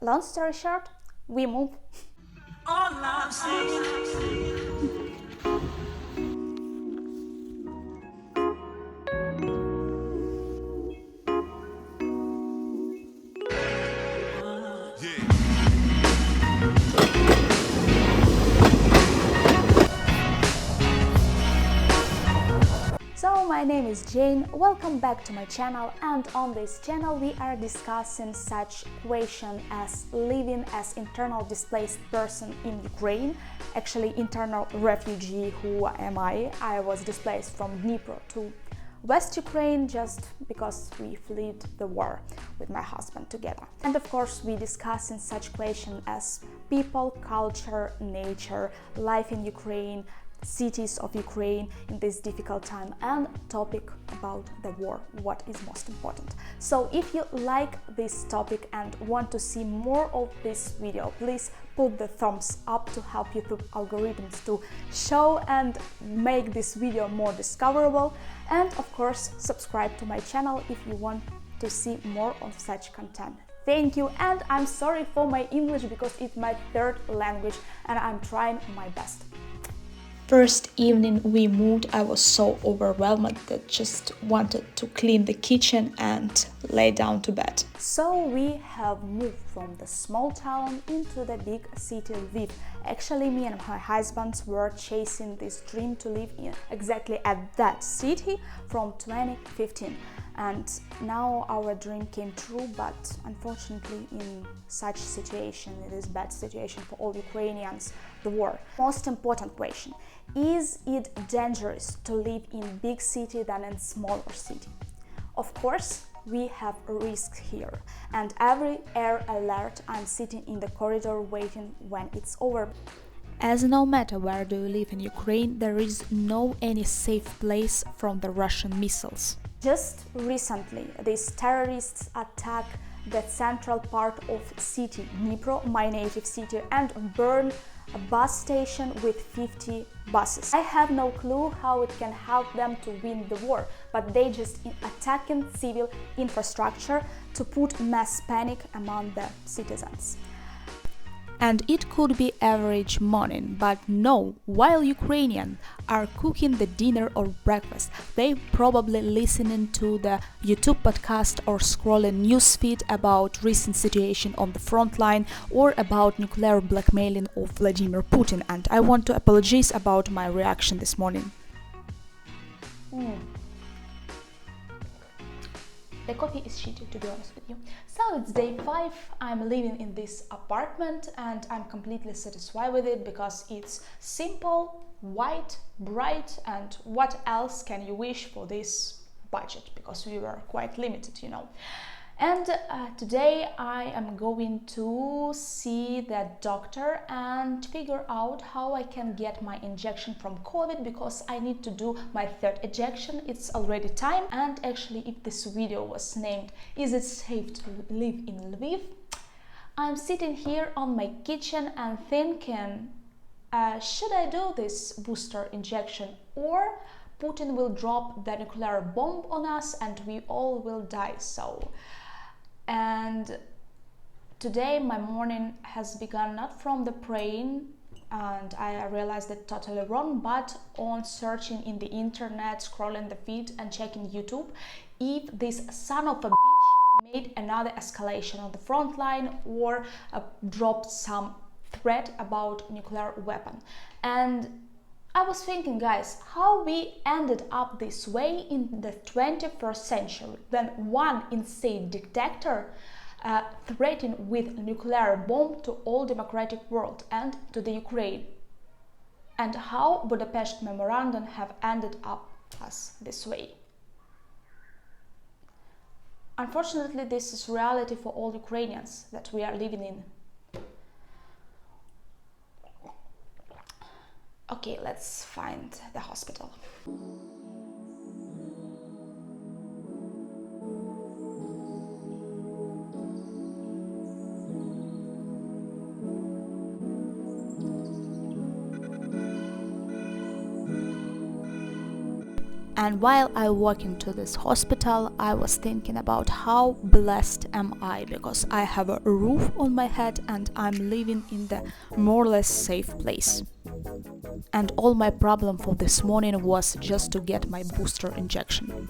long story short, we move. All I'm saying. So my name is Jane, welcome back to my channel, and on this channel we are discussing such question as living as internal displaced person in Ukraine, actually internal refugee. Who am I? I was displaced from Dnipro to West Ukraine just because we fled the war with my husband together. And of course we discuss in such question as people, culture, nature, life in Ukraine, cities of Ukraine in this difficult time, and topic about the war, what is most important. So if you like this topic and want to see more of this video, please put the thumbs up to help YouTube algorithms to show and make this video more discoverable, and of course subscribe to my channel if you want to see more of such content. Thank you, and I'm sorry for my English because it's my third language and I'm trying my best. First evening we moved, I was so overwhelmed that just wanted to clean the kitchen and lay down to bed. So we have moved from the small town into the big city Lviv. Actually, me and my husband were chasing this dream to live in exactly at that city from 2015. And now our dream came true, but unfortunately in such situation, it is bad situation for all Ukrainians, the war. Most important question, is it dangerous to live in big city than in smaller city? Of course, we have a risk here, and every air alert I'm sitting in the corridor waiting when it's over. As no matter where do you live in Ukraine, there is no any safe place from the Russian missiles. Just recently, these terrorists attack the central part of city Dnipro, my native city, and burn a bus station with 50 buses. I have no clue how it can help them to win the war, but they just attacking civil infrastructure to put mass panic among the citizens. And it could be average morning, but no, while Ukrainians are cooking the dinner or breakfast, they probably listening to the YouTube podcast or scrolling newsfeed about recent situation on the front line or about nuclear blackmailing of Vladimir Putin. And I want to apologize about my reaction this morning. The coffee is shitty, to be honest with you. So it's day 5, I'm living in this apartment and I'm completely satisfied with it because it's simple, white, bright, and what else can you wish for this budget, because we were quite limited, you know. And today I am going to see the doctor and figure out how I can get my injection from COVID, because I need to do my 3rd injection. It's already time. And actually, if this video was named "Is it safe to live in Lviv?" I'm sitting here on my kitchen and thinking, should I do this booster injection, or Putin will drop the nuclear bomb on us and we all will die. And today my morning has begun not from the praying, and I realized that totally wrong, but on searching in the internet, scrolling the feed and checking YouTube if this son of a bitch made another escalation on the front line or dropped some threat about nuclear weapon. And I was thinking, guys, how we ended up this way in the 21st century, when one insane dictator threatened with nuclear bomb to all democratic world and to the Ukraine, and how Budapest memorandum have ended up us this way. Unfortunately, this is reality for all Ukrainians that we are living in. Okay, let's find the hospital. And while I walk into this hospital, I was thinking about how blessed am I, because I have a roof on my head and I'm living in the more or less safe place. And all my problem for this morning was just to get my booster injection.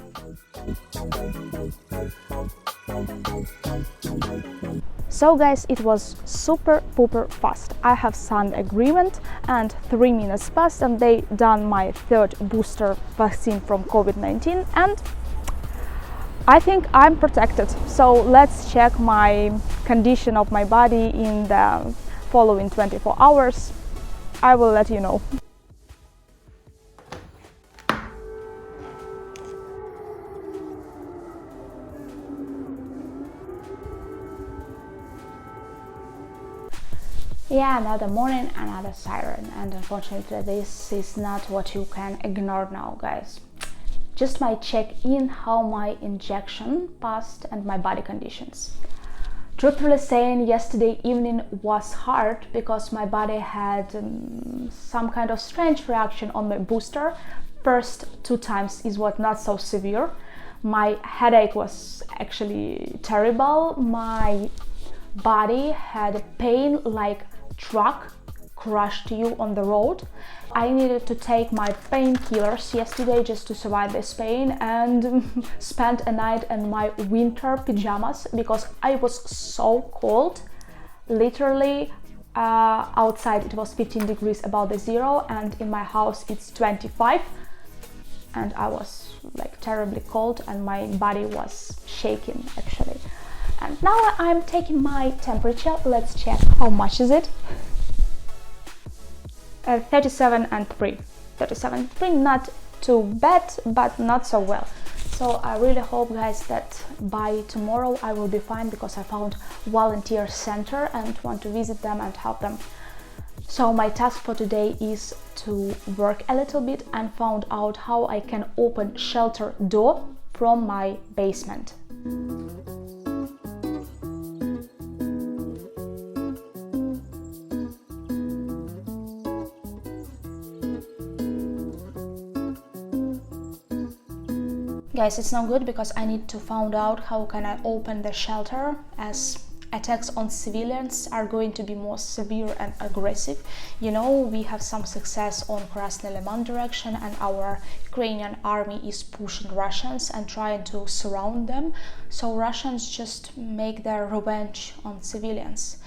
So guys, it was super fast. I have signed agreement and 3 minutes passed and they done my third booster vaccine from COVID-19 and I think I'm protected. So let's check my condition of my body in the following 24 hours. I will let you know. Yeah, another morning, another siren, and unfortunately this is not what you can ignore now, guys. Just my check-in, how my injection passed and my body conditions. Truthfully saying, yesterday evening was hard because my body had some kind of strange reaction on my booster. First 2 times is what not so severe. My headache was actually terrible. My body had a pain like truck crushed you on the road. I needed to take my painkillers yesterday just to survive this pain and spent a night in my winter pajamas because I was so cold. Literally outside it was 15 degrees above the zero and in my house it's 25 and I was like terribly cold and my body was shaking actually. And now I'm taking my temperature. Let's check how much is it. 37.3. 37.3, not too bad, but not so well. So I really hope, guys, that by tomorrow I will be fine because I found volunteer center and want to visit them and help them. So my task for today is to work a little bit and found out how I can open shelter door from my basement. Guys, it's not good because I need to find out how can I open the shelter, as attacks on civilians are going to be more severe and aggressive. You know, we have some success on Krasny Liman direction and our Ukrainian army is pushing Russians and trying to surround them. So Russians just make their revenge on civilians.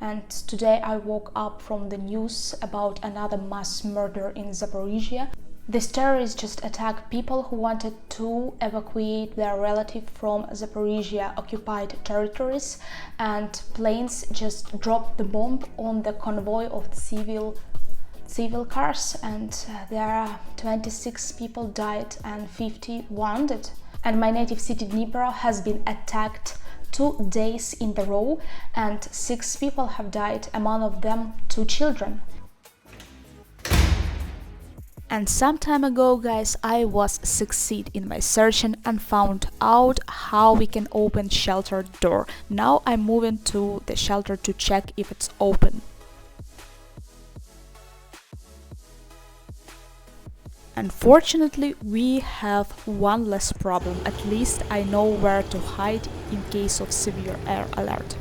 And today I woke up from the news about another mass murder in Zaporizhia. These terrorists just attacked people who wanted to evacuate their relative from Zaporizhia occupied territories, and planes just dropped the bomb on the convoy of civil cars, and there are 26 people died and 50 wounded. And my native city Dnipro has been attacked 2 days in a row and 6 people have died, among of them 2 children. And some time ago, guys, I was succeed in my searching and found out how we can open shelter door. Now I'm moving to the shelter to check if it's open. Unfortunately, we have one less problem. At least I know where to hide in case of severe air alert.